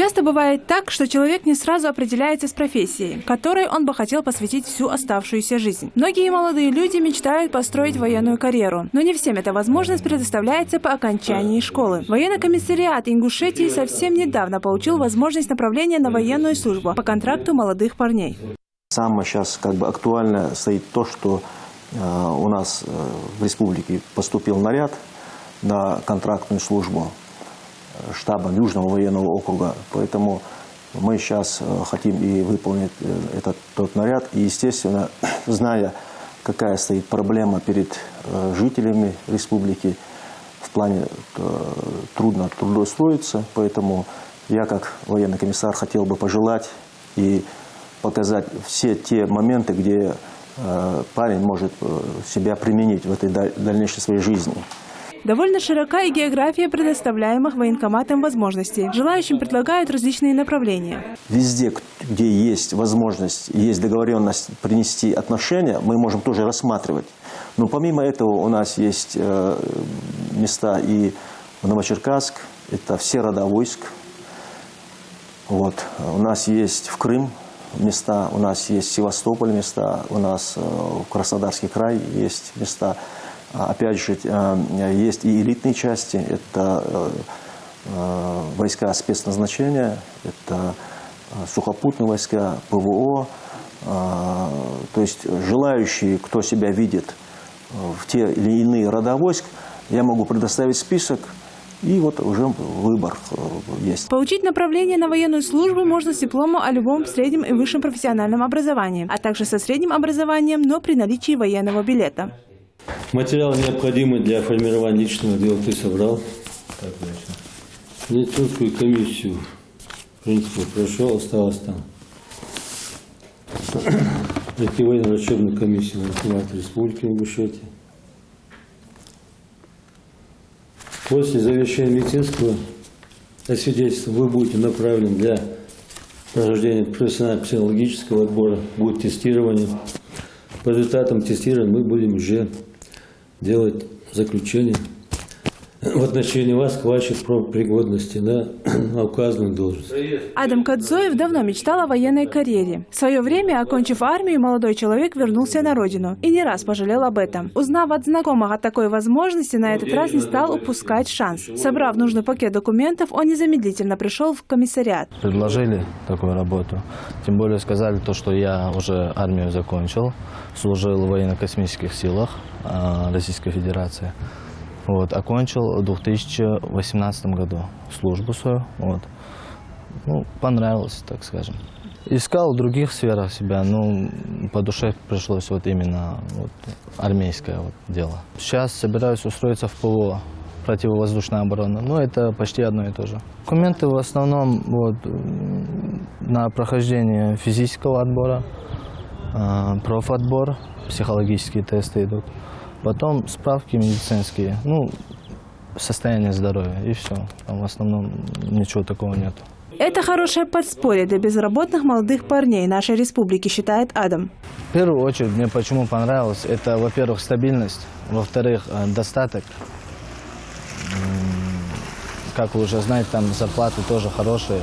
Часто бывает так, что человек не сразу определяется с профессией, которой он бы хотел посвятить всю оставшуюся жизнь. Многие молодые люди мечтают построить военную карьеру, но не всем эта возможность предоставляется по окончании школы. Военный комиссариат Ингушетии совсем недавно получил возможность направления на военную службу по контракту молодых парней. Самое сейчас актуально стоит то, что у нас в республике поступил наряд на контрактную службу штаба Южного военного округа. Поэтому мы сейчас хотим и выполнить тот наряд. И, естественно, зная, какая стоит проблема перед жителями республики, в плане трудно трудоустроиться. Поэтому я, как военный комиссар, хотел бы пожелать и показать все те моменты, где парень может себя применить в этой дальнейшей своей жизни. Довольно широка и география предоставляемых военкоматом возможностей. Желающим предлагают различные направления. Везде, где есть возможность, есть договоренность принести отношения, мы можем тоже рассматривать. Но помимо этого у нас есть места и в Новочеркасск, это все рода войск. Вот. У нас есть в Крым места, у нас есть в Севастополь места, у нас в Краснодарский край есть места. Опять же, есть и элитные части, это войска спецназначения, это сухопутные войска, ПВО. То есть желающие, кто себя видит в те или иные рода войск, я могу предоставить список. И вот уже выбор есть. Получить направление на военную службу можно с дипломом о любом среднем и высшем профессиональном образовании, а также со средним образованием, но при наличии военного билета. Материалы, необходимые для формирования личного дела, ты собрал. Так, медицинскую комиссию, в принципе, прошел, осталось там. Военно-врачебную комиссию Военкомата Республики Ингушетия. После завершения медицинского освидетельства вы будете направлены для прохождения профессионально-психологического отбора, будет тестирование. По результатам тестирования мы будем уже делать заключение в отношении вас к вашей пригодности на указанную должность. Адам Кадзоев давно мечтал о военной карьере. В свое время, окончив армию, молодой человек вернулся на родину и не раз пожалел об этом. Узнав от знакомых о такой возможности, на этот раз не стал упускать шанс. Собрав нужный пакет документов, он незамедлительно пришел в комиссариат. Предложили такую работу. Тем более сказали то, что я уже армию закончил, служил в военно-космических силах Российской Федерации. Вот, окончил в 2018 году службу свою. Вот. Ну, понравилось, так скажем. Искал в других сферах себя, но по душе пришлось вот именно вот армейское вот дело. Сейчас собираюсь устроиться в ПВО, противовоздушная оборона, но это почти одно и то же. Документы в основном вот, на прохождение физического отбора, профотбор, психологические тесты идут. Потом справки медицинские, ну, состояние здоровья и все. Там в основном ничего такого нет. Это хорошее подспорье для безработных молодых парней нашей республики, считает Адам. В первую очередь, мне почему понравилось, это, во-первых, стабильность, во-вторых, достаток. Как вы уже знаете, там зарплаты тоже хорошие.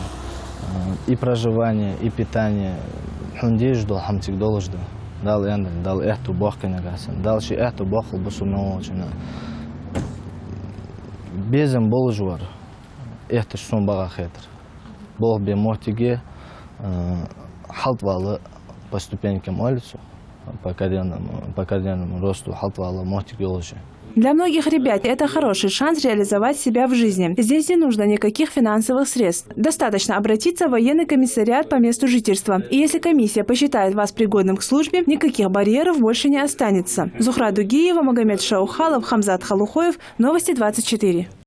И проживание, и питание. Надеюсь, что хамтик должен. Дал эхту бог кенегасан. Дальше эхту бог лбусуно очень. Безем бол жуар. Эхту шум бага хетр. Бог бе мотиге халтвалы по ступенькам улицу, по карьерному росту халтвалы мотиге лжи. Для многих ребят это хороший шанс реализовать себя в жизни. Здесь не нужно никаких финансовых средств. Достаточно обратиться в военный комиссариат по месту жительства. И если комиссия посчитает вас пригодным к службе, никаких барьеров больше не останется. Зухра Дугиева, Магомед Шаухалов, Хамзат Халухоев. Новости 24.